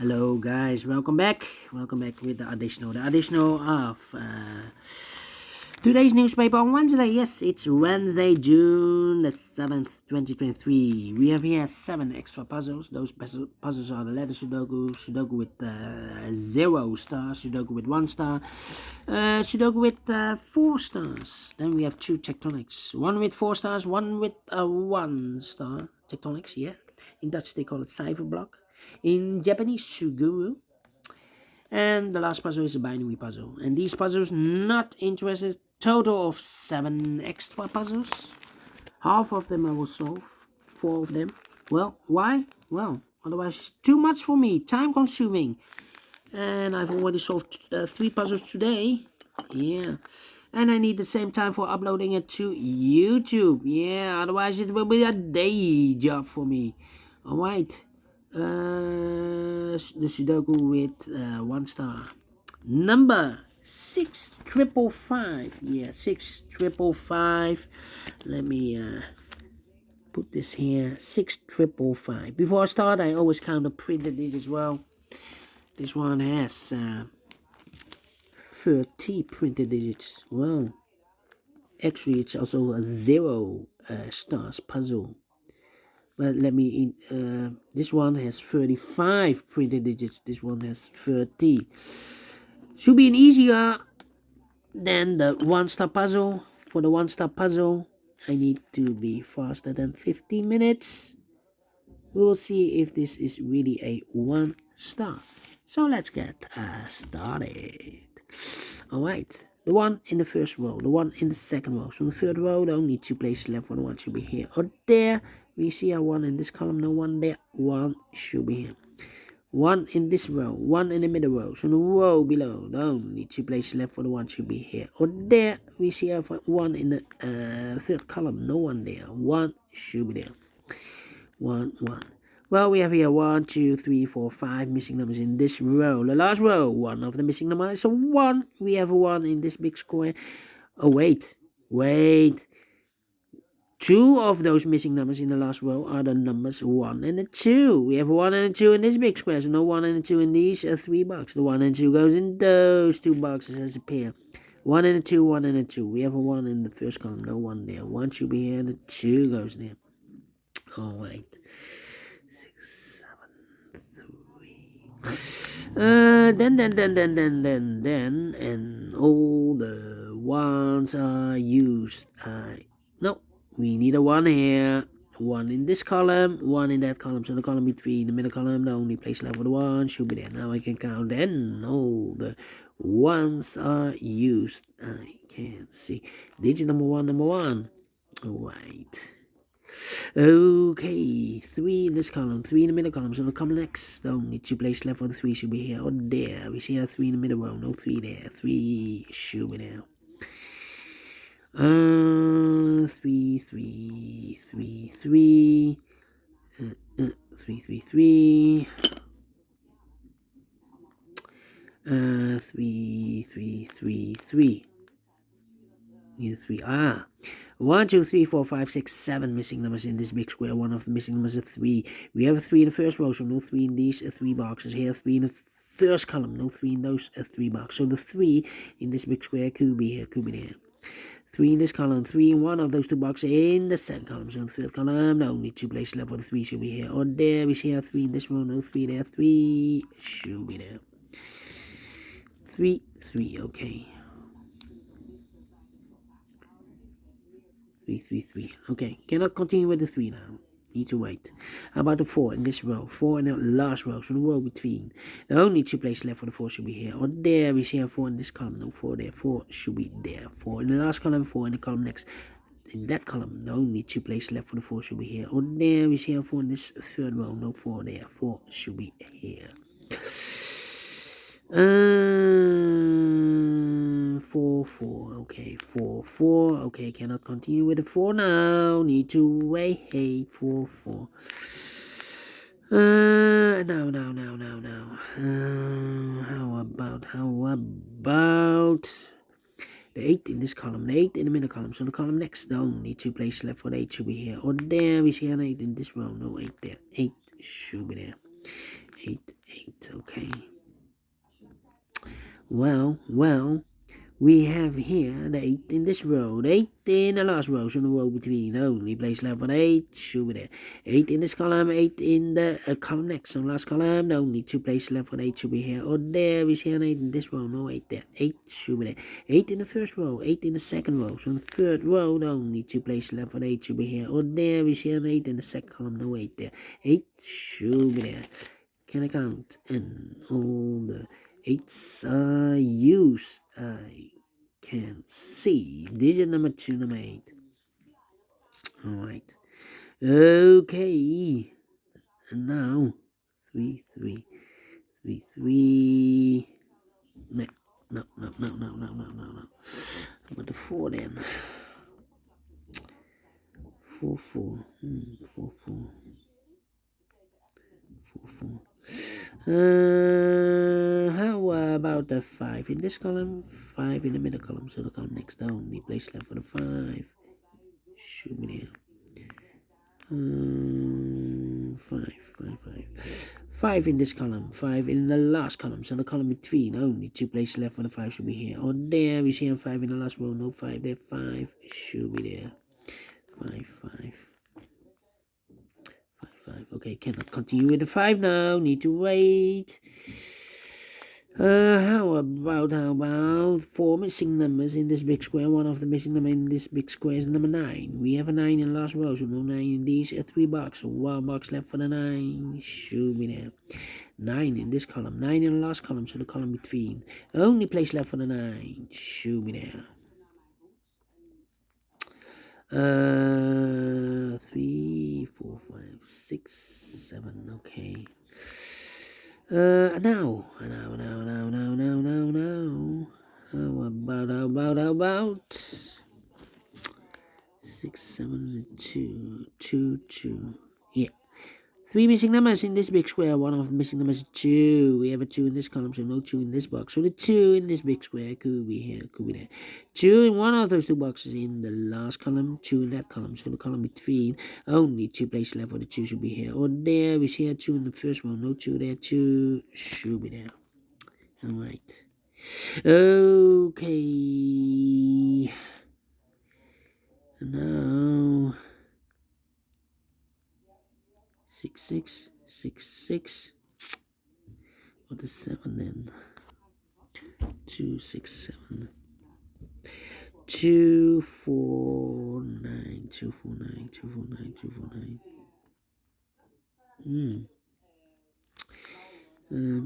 Hello guys, welcome back with the additional of today's newspaper on Wednesday. Yes, it's Wednesday, June the 7th, 2023. We have here 7 extra puzzles. Those puzzles are the letter Sudoku with 0 stars, Sudoku with 1 star, Sudoku with 4 stars. Then we have 2 tectonics, one with 4 stars, one with 1 star. Tectonics, yeah. In Dutch they call it cipher block. In Japanese, suguru. And the last puzzle is a binary puzzle. And these puzzles, not interested. Total of 7 extra puzzles. Half of them I will solve. 4 of them. Well, why? Well, otherwise it's too much for me. Time consuming. And I've already solved 3 puzzles today. Yeah. And I need the same time for uploading it to YouTube. Yeah, otherwise it will be a day job for me. Alright. The Sudoku with 1 star. Number 6555. Yeah, 6555. Let me put this here. 6555. Before I start, I always count the printed digits as well. This one has 30 printed digits. Well, actually, it's also a 0 stars puzzle. But let me this one has 35 printed digits. This one has 30. Should be an easier than the 1 star puzzle. For the 1 star puzzle, I need to be faster than 15 minutes. We will see if this is really a 1 star. So let's get started. Alright. The one in the first row, the one in the second row. So in the third row, the only 2 places left for the one should be here or there. We see a 1 in this column, no 1 there. 1 should be here. 1 in this row, 1 in the middle row. So in the row below, the only 2 places left for the 1 should be here or there. We see a 1 in the third column, no 1 there. 1 should be there. 1, 1. Well, we have here 1, 2, 3, 4, 5 missing numbers in this row. The last row, one of the missing numbers is a 1. We have a 1 in this big square. Oh, wait. 2 of those missing numbers in the last row are the numbers 1 and a 2. We have a 1 and a 2 in this big square, so no 1 and a 2 in these 3 boxes. The 1 and 2 goes in those 2 boxes as a pair. 1 and a 2, 1 and a 2. We have a 1 in the first column, no 1 there. 1 should be here, and a 2 goes there. Alright. 6, 7, 3. Then, and all the ones are used. No, we need a 1 here. 1 in this column, 1 in that column. So the column between the middle column, the only place left for the 1 should be there. Now I can count. Then all the ones are used. I can't see. Digit number 1. Alright. Okay, 3 in this column, 3 in the middle column. So the column next, the only 2 places left for the 3 should be here or there. We see a 3 in the middle row, no 3 there. 3 should be there. 3, 3, 3, 3, 3, 3, 3, 3. 3, 3, 3, 3. Need 3. 1, 2, 3, 4, 5, 6, 7 missing numbers in this big square. One of the missing numbers is 3. We have a 3 in the first row, so no 3 in these 3 boxes. Here, 3 in the first column, no 3 in those 3 boxes. So the 3 in this big square could be here, could be there. 3 in this column, 3 in one of those 2 boxes in the second column. So in the third column, the only 2 places left for the 3 should be here or there. We see a 3 in this row, no 3 there. 3 should be there. 3, 3, okay. 3, 3, 3. Okay, cannot continue with the 3 now. Need to wait. How about the 4 in this row? 4 in the last row, so the row between. The only 2 places left for the 4 should be here or there. We see a 4 in this column, no 4 there. 4 should be there. 4 in the last column, 4 in the column next. In that column, the only 2 places left for the 4 should be here or there. We see a 4 in this third row, no 4 there. 4 should be here. 4, 4, okay, 4, 4, okay, cannot continue with the 4 now, need to wait, 4, 4, now, how about the 8 in this column, the 8 in the middle column, so the column next, the only 2 places left for the 8 should be here or there. We see an 8 in this row, no 8 there. 8 should be there. 8, 8, okay. Well, we have here the 8 in this row, the 8 in the last row, so the row between only place left for 8 should be there. 8 in this column, 8 in the column next, so last column, the only 2 places left for 8 should be here or there. We see an 8 in this row, no 8 there. 8 should be there. 8 in the first row, 8 in the second row, so in the third row, the only 2 places left for 8 should be here or there. We see an 8 in the second column, no 8 there. 8 should be there. Can I count? And all the 8s are used. I can see digit number 2, number 8. Alright. Okay. And now 3, 3, 3, 3. No. How about the 4 then? 4, 4. 4, 4. 4, 4. How about the 5 in this column? 5 in the middle column, so the column next down, the place left for the 5 should be there. 5, 5, 5. 5 in this column, 5 in the last column, so the column between, only 2 places left for the 5 should be here. Or there, we see a 5 in the last row, no 5 there, 5 should be there. 5, 5. 5. Okay, cannot continue with the 5 now. Need to wait. How about 4 missing numbers in this big square? One of the missing numbers in this big square is number 9. We have a 9 in the last row, so no 9 in these 3 boxes. So 1 box left for the 9. Should be there. 9 in this column. 9 in the last column, so the column between. Only place left for the 9. Should be there. 3, 4, 5, 6, 7. Okay. Now. How about 6, 7, 2, 2, 2. Yeah. 3 missing numbers in this big square. One of the missing numbers is 2. We have a 2 in this column, so no 2 in this box. So the 2 in this big square could be here, could be there. 2 in one of those 2 boxes in the last column, 2 in that column. So the column between, only 2 places left for the 2 should be here. Or there, we see a 2 in the first one, no 2 there, 2 should be there. Alright. Okay. Now 6, 6, 6, 6. What is 7 then? 2, 6, 7. 2, 4, 9. 2, 4, 9. 2, 4, 9. 2, 4, 9.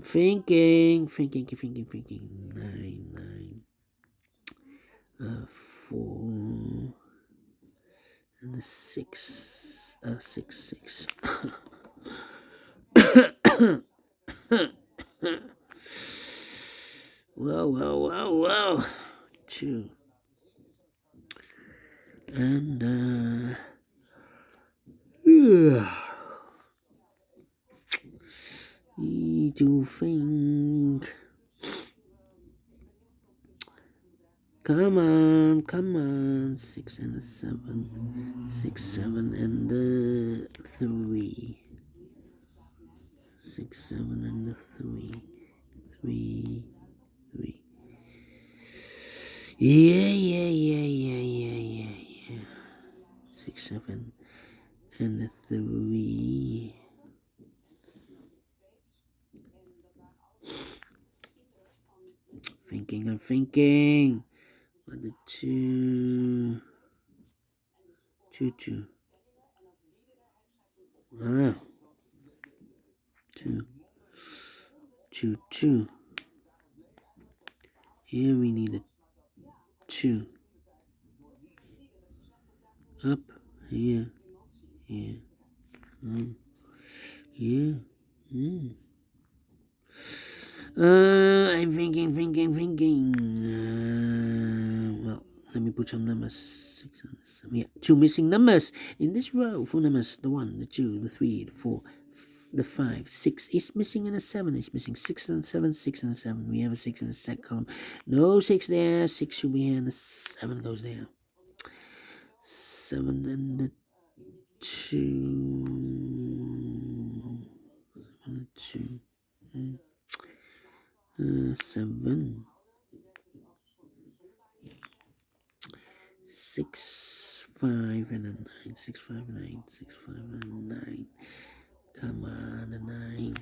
Thinking. 9, 9. 4. And 6. 6, 6. Well. 2. And need to think. Come on. 6 and a 7. 6, 7 and 3. 6, 7 and 3. 3. Yeah. 6, 7 and 3. I'm thinking. What the 2. 2. 2. Here we need a 2. Up. Here. Yeah. I'm thinking. Well, let me put some numbers. 6 and 7. Yeah, 2 missing numbers in this row. 4 numbers. The 1, the 2, the 3, the 4, the 5. 6 is missing and a 7 is missing. 6 and 7. 6 and 7. We have a 6 in the second column. No 6 there. 6 should be here and the 7 goes there. 7 and the 2. 2, 7, 6, 5, and a 9, 6, 5, 9, 6, 5, and 9. Come on, a 9.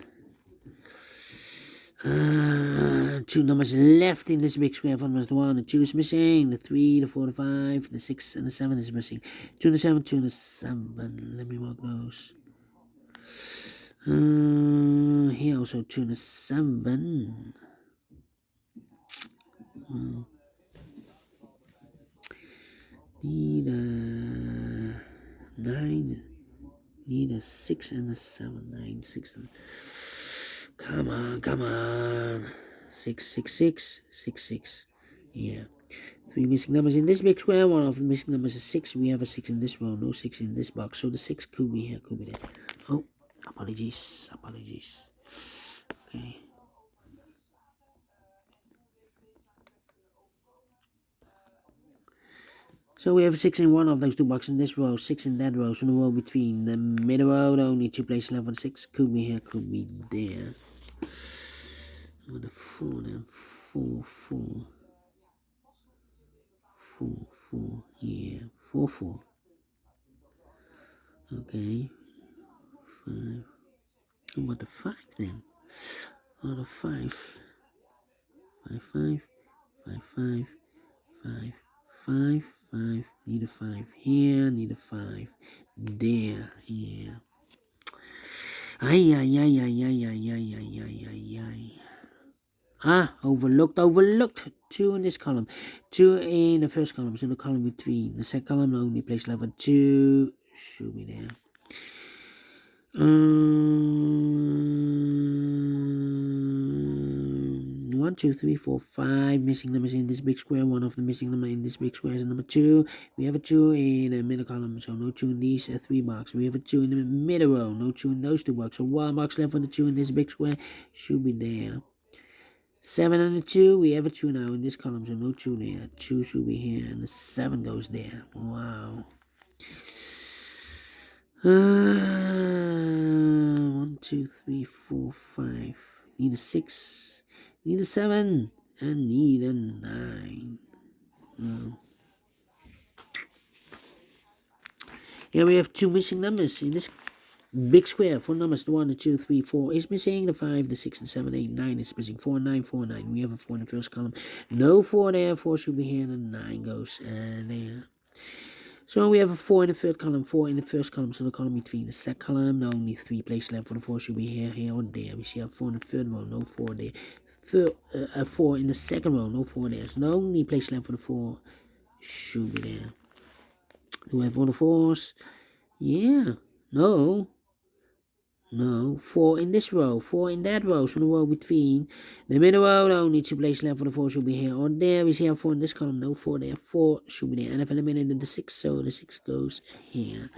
Two numbers left in this big square. One was the 1, the 2 is missing. The 3, the 4, the 5, the 6, and the 7 is missing. 2 and the 7, 2 and the 7. Let me mark those. Here also 2 and the 7. Need a 9. Need a 6 and a 7. 9, 6, and... Come on. 6, 6, 6, 6, 6. Yeah. 3 missing numbers in this big square. One of the missing numbers is 6. We have a 6 in this row. No 6 in this box. So the 6 could be here, could be there. Oh, apologies. Okay. So we have a 6 in one of those two boxes in this row, 6 in that row. So the row between the middle row, only 2 places left for the 6. Could be here, could be there. With a 4 then. 4, 4. 4, 4. Yeah. 4, 4. Okay. 5. How about the 5 then? Out of 5. 5, 5. 5, 5. 5, 5, 5. Need a 5 here, need a 5 there. Yeah. Ay. Overlooked. 2 in this column. 2 in the first column. So the column between. The second column only place level 2. Should be there. 1, 2, 3, 4, 5 missing numbers in this big square. One of the missing number in this big square is number 2. We have a 2 in the middle column, so no 2 in these 3 boxes. We have a 2 in the middle row, no 2 in those 2 boxes. So 1 box left for the 2 in this big square should be there. 7 and the 2, we have a 2 now in this column, so no 2 there. 2 should be here, and the 7 goes there. Wow. 1, 2, 3, 4, 5. Need a 6. Need a 7. And need a 9. Here we have 2 missing numbers in this big square. 4 numbers. The 1, the 2, 3, 4 is missing. The 5, the 6, and 7, 8, 9 is missing. 4, 9, 4, 9. We have a 4 in the first column. No 4 there. 4 should be here. And the 9 goes there. So we have a 4 in the third column, 4 in the first column, so the column between the second column, only 3 places left for the 4 should be here, or there. We see a 4 in the third row, no 4 there. 4 in the second row, no 4 there. So the only place left for the 4 should be there. Do we have all the 4s? Yeah. No. 4 in this row, 4 in that row, so the row between the middle row, only 2 places left for the 4 should be here or there. We see a 4 in this column, no 4 there, 4 should be there, and I've eliminated the 6, so the 6 goes here.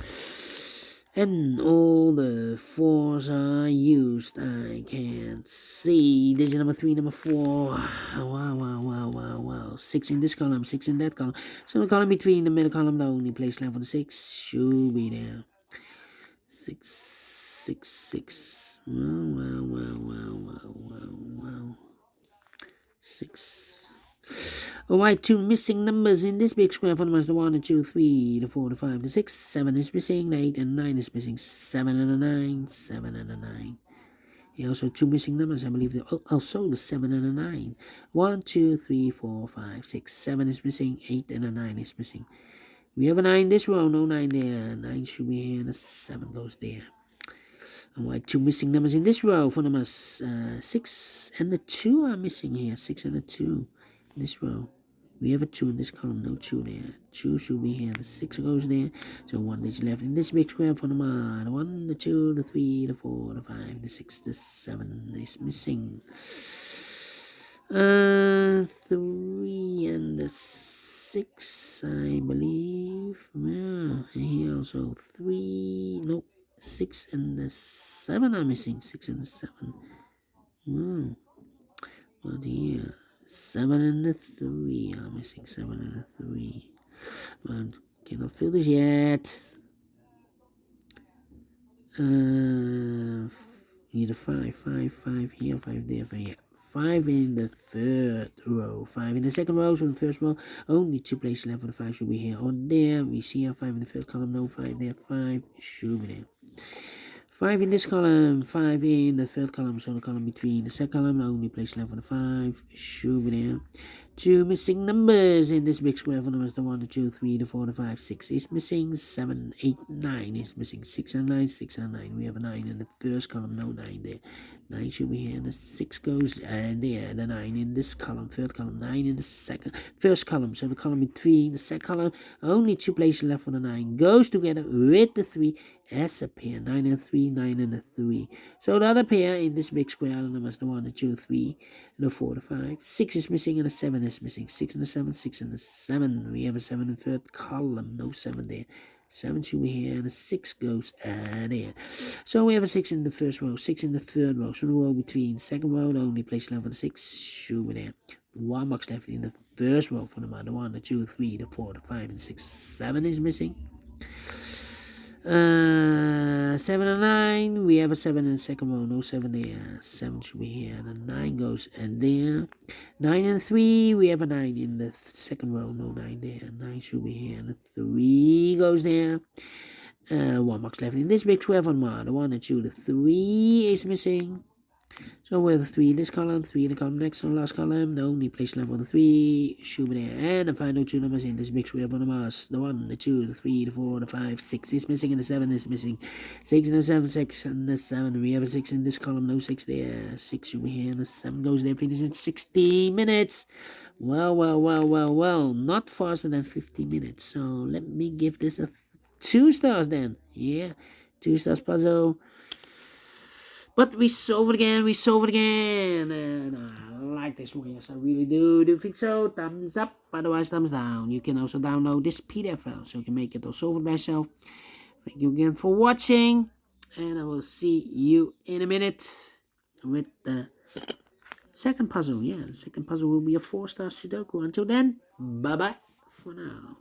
And all the 4s are used. I can't see. This is number 3, number 4. Wow. 6 in this column, 6 in that column. So the column between the middle column, the only place left for the 6 should be there. 6. 6. Alright, 2 missing numbers in this big square. One was the 1, the 2, 3, the 4, the 5, the 6, 7 is missing, the 8 and 9 is missing, 7 and a 9, 7 and a 9. Here also 2 missing numbers, I believe. Also the 7 and a 9. 1, 2, 3, 4, 5, 6, 7 is missing, 8 and a 9 is missing. We have a 9 in this row, no 9 there. 9 should be here, and the 7 goes there. Alright, 2 missing numbers in this row. For numbers 6 and the 2 are missing here. 6 and the 2 in this row. We have a 2 in this column, no 2 there. 2 should be here, the 6 goes there. So 1 is left in this big square. For number the 1, the 2, the 3, the 4, the 5, the 6, the 7 is missing. 3 and the 6, I believe. Yeah, here also 3. Nope. 6 and the 7 are missing. 6 and the 7. But here 7 and the 3 are missing. 7 and the 3. But cannot fill this yet. need a 5, 5, 5 here, 5 there, 5 here. 5 in the third row, 5 in the second row, so in the first row, only 2 places left for the 5 should be here or there. We see a 5 in the first column, no 5 there, 5 should be there. 5 in this column, 5 in the third column, so the column between the second column, only place left for the 5 should be there. 2 missing numbers in this big square for numbers, the 1, the 2, 3, the 4, the 5, 6 is missing, 7, 8, 9 is missing, 6 and 9, 6 and 9. We have a 9 in the first column, no 9 there. 9 should be here, and the 6 goes and there, the 9 in this column, third column, 9 in the first column, so the column between the second columm, only 2 places left for the 9, goes together with the 3 as a pair, 9 and 3, 9 and a 3. So the other pair in this big square the numbers, the 1, the 2, 3, and the 4, the 5. 6 is missing and the 7 is missing. 6 and the 7, 6 and the 7. We have a 7 in the third column, no 7 there. 7 should be here, and the 6 goes there. So we have a 6 in the first row, 6 in the third row. So the row between second row, the only place left for the 6 should be there. 1 box left in the first row for the 1, the 2, 3, the 4, the 5, and the 6. 7 is missing. 7 and 9, we have a 7 in the second row, no 7 there. 7 should be here, and the 9 goes and there. 9 and 3, we have a 9 in the second row, no 9 there. 9 should be here, and the 3 goes there. 1 box left in this big 12 on 1, the 1, the 2, the 3 is missing. So we have 3 in this column, 3 in the column next on the last column. The only place left for the 3 should be there. And the final 2 numbers in this big square of the numbers. The 1, the 2, the 3, the 4, the 5, 6 is missing, and the 7 is missing. 6 and the 7, 6 and the 7. We have a 6 in this column, no 6 there. 6 should be here, and the 7 goes there. Finish in 60 minutes. Well. Not faster than 50 minutes. So let me give this a 2 stars then. Yeah, 2 stars puzzle. But we solve it again, and I like this one, yes I really do you think so? Thumbs up, otherwise thumbs down. You can also download this PDF file, so you can make it or solve it by yourself. Thank you again for watching, and I will see you in a minute with the second puzzle. Yeah, the second puzzle will be a 4-star Sudoku. Until then, bye-bye for now.